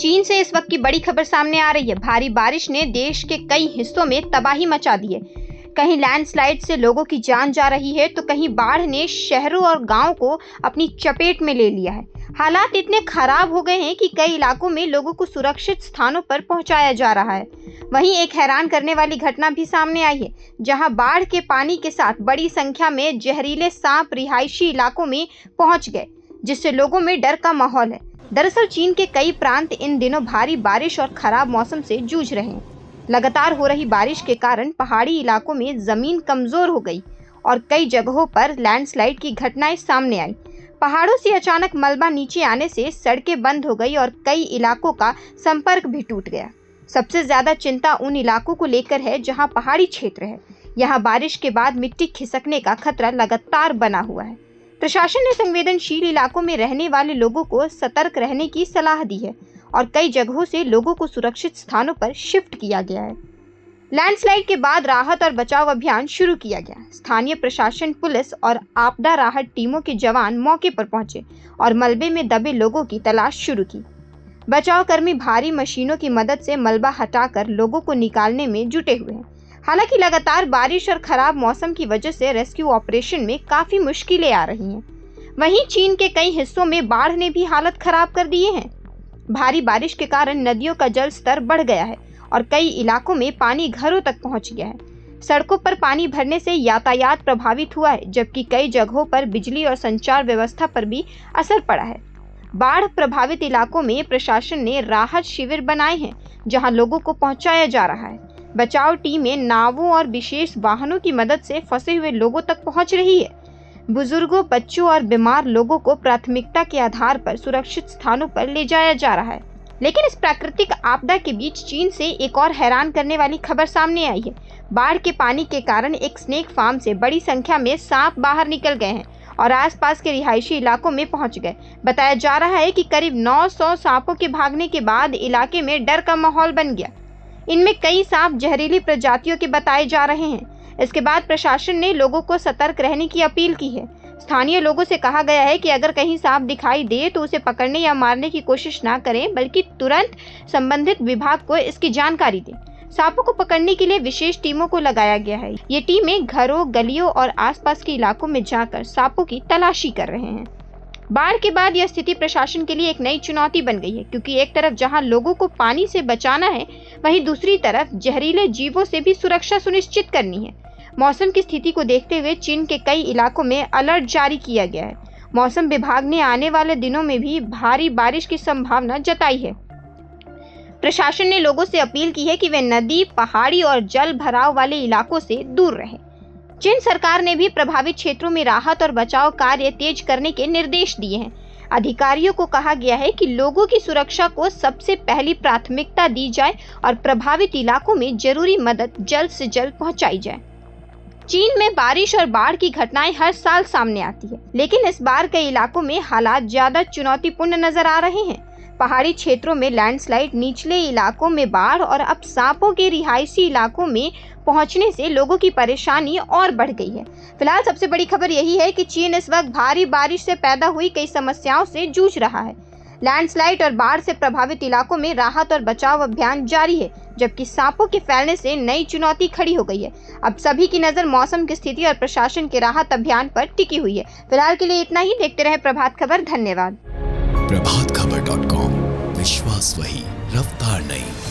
चीन से इस वक्त की बड़ी खबर सामने आ रही है। भारी बारिश ने देश के कई हिस्सों में तबाही मचा दी है। कहीं लैंडस्लाइड से लोगों की जान जा रही है तो कहीं बाढ़ ने शहरों और गांवों को अपनी चपेट में ले लिया है। हालात इतने खराब हो गए हैं कि कई इलाकों में लोगों को सुरक्षित स्थानों पर पहुंचाया जा रहा है। वहीं एक हैरान करने वाली घटना भी सामने आई है, जहां बाढ़ के पानी के साथ बड़ी संख्या में जहरीले सांप रिहायशी इलाकों में पहुंच गए, जिससे लोगों में डर का माहौल है। दरअसल चीन के कई प्रांत इन दिनों भारी बारिश और खराब मौसम से जूझ रहे हैं। लगातार हो रही बारिश के कारण पहाड़ी इलाकों में जमीन कमजोर हो गई और कई जगहों पर लैंडस्लाइड की घटनाएं सामने आई। पहाड़ों से अचानक मलबा नीचे आने से सड़कें बंद हो गई और कई इलाकों का संपर्क भी टूट गया। सबसे ज्यादा चिंता उन इलाकों को लेकर है जहां पहाड़ी क्षेत्र है। यहां बारिश के बाद मिट्टी खिसकने का खतरा लगातार बना हुआ है। प्रशासन ने संवेदनशील इलाकों में रहने वाले लोगों को सतर्क रहने की सलाह दी है और कई जगहों से लोगों को सुरक्षित स्थानों पर शिफ्ट किया गया है। लैंडस्लाइड के बाद राहत और बचाव अभियान शुरू किया गया। स्थानीय प्रशासन, पुलिस और आपदा राहत टीमों के जवान मौके पर पहुंचे और मलबे में दबे लोगों की तलाश शुरू की। बचाव कर्मी भारी मशीनों की मदद से मलबा हटाकर लोगों को निकालने में जुटे हुए हैं। हालांकि लगातार बारिश और खराब मौसम की वजह से रेस्क्यू ऑपरेशन में काफी मुश्किलें आ रही हैं। वहीं चीन के कई हिस्सों में बाढ़ ने भी हालत खराब कर दिए हैं। भारी बारिश के कारण नदियों का जल स्तर बढ़ गया है और कई इलाकों में पानी घरों तक पहुंच गया है। सड़कों पर पानी भरने से यातायात प्रभावित हुआ है, जबकि कई जगहों पर बिजली और संचार व्यवस्था पर भी असर पड़ा है। बाढ़ प्रभावित इलाकों में प्रशासन ने राहत शिविर बनाए हैं, जहां लोगों को पहुंचाया जा रहा है। बचाव टीमें नावों और विशेष वाहनों की मदद से फंसे हुए लोगों तक पहुंच रही है। बुजुर्गों, बच्चों और बीमार लोगों को प्राथमिकता के आधार पर सुरक्षित स्थानों पर ले जाया जा रहा है। लेकिन इस प्राकृतिक आपदा के बीच चीन से एक और हैरान करने वाली खबर सामने आई है। बाढ़ के पानी के कारण एक स्नेक फार्म से बड़ी संख्या में सांप बाहर निकल गए हैं और आसपास के रिहायशी इलाकों में पहुंच गए। बताया जा रहा है कि करीब 900 सांपों के भागने के बाद इलाके में डर का माहौल बन गया। इनमें कई सांप जहरीली प्रजातियों के बताए जा रहे हैं। इसके बाद प्रशासन ने लोगों को सतर्क रहने की अपील की है। स्थानीय लोगों से कहा गया है कि अगर कहीं सांप दिखाई दे तो उसे पकड़ने या मारने की कोशिश ना करें, बल्कि तुरंत संबंधित विभाग को इसकी जानकारी दें। सांपों को पकड़ने के लिए विशेष टीमों को लगाया गया है। ये टीमें घरों, गलियों और आसपास के इलाकों में जाकर सांपों की तलाशी कर रहे हैं। बाढ़ के बाद यह स्थिति प्रशासन के लिए एक नई चुनौती बन गई है, क्योंकि एक तरफ जहां लोगों को पानी से बचाना है, वहीं दूसरी तरफ जहरीले जीवों से भी सुरक्षा सुनिश्चित करनी है। मौसम की स्थिति को देखते हुए चीन के कई इलाकों में अलर्ट जारी किया गया है। मौसम विभाग ने आने वाले दिनों में भी भारी बारिश की संभावना जताई है। प्रशासन ने लोगों से अपील की है कि वे नदी, पहाड़ी और जल भराव वाले इलाकों से दूर रहें। चीन सरकार ने भी प्रभावित क्षेत्रों में राहत और बचाव कार्य तेज करने के निर्देश दिए हैं। अधिकारियों को कहा गया है कि लोगों की सुरक्षा को सबसे पहली प्राथमिकता दी जाए और प्रभावित इलाकों में जरूरी मदद जल्द से जल्द पहुंचाई जाए। चीन में बारिश और बाढ़ की घटनाएं हर साल सामने आती है, लेकिन इस बार कई इलाकों में हालात ज्यादा चुनौतीपूर्ण नजर आ रहे हैं। पहाड़ी क्षेत्रों में लैंडस्लाइड, निचले इलाकों में बाढ़ और अब सांपों के रिहायशी इलाकों में पहुंचने से लोगों की परेशानी और बढ़ गई है। फिलहाल सबसे बड़ी खबर यही है कि चीन इस वक्त भारी बारिश से पैदा हुई कई समस्याओं से जूझ रहा है। लैंडस्लाइड और बाढ़ से प्रभावित इलाकों में राहत और बचाव अभियान जारी है, जबकि सांपों के फैलने से नई चुनौती खड़ी हो गई है। अब सभी की नजर मौसम की स्थिति और प्रशासन के राहत अभियान पर टिकी हुई है। फिलहाल के लिए इतना ही। देखते रहे प्रभात खबर। धन्यवाद। प्रभातखबर.com, विश्वास वही, रफ्तार नहीं।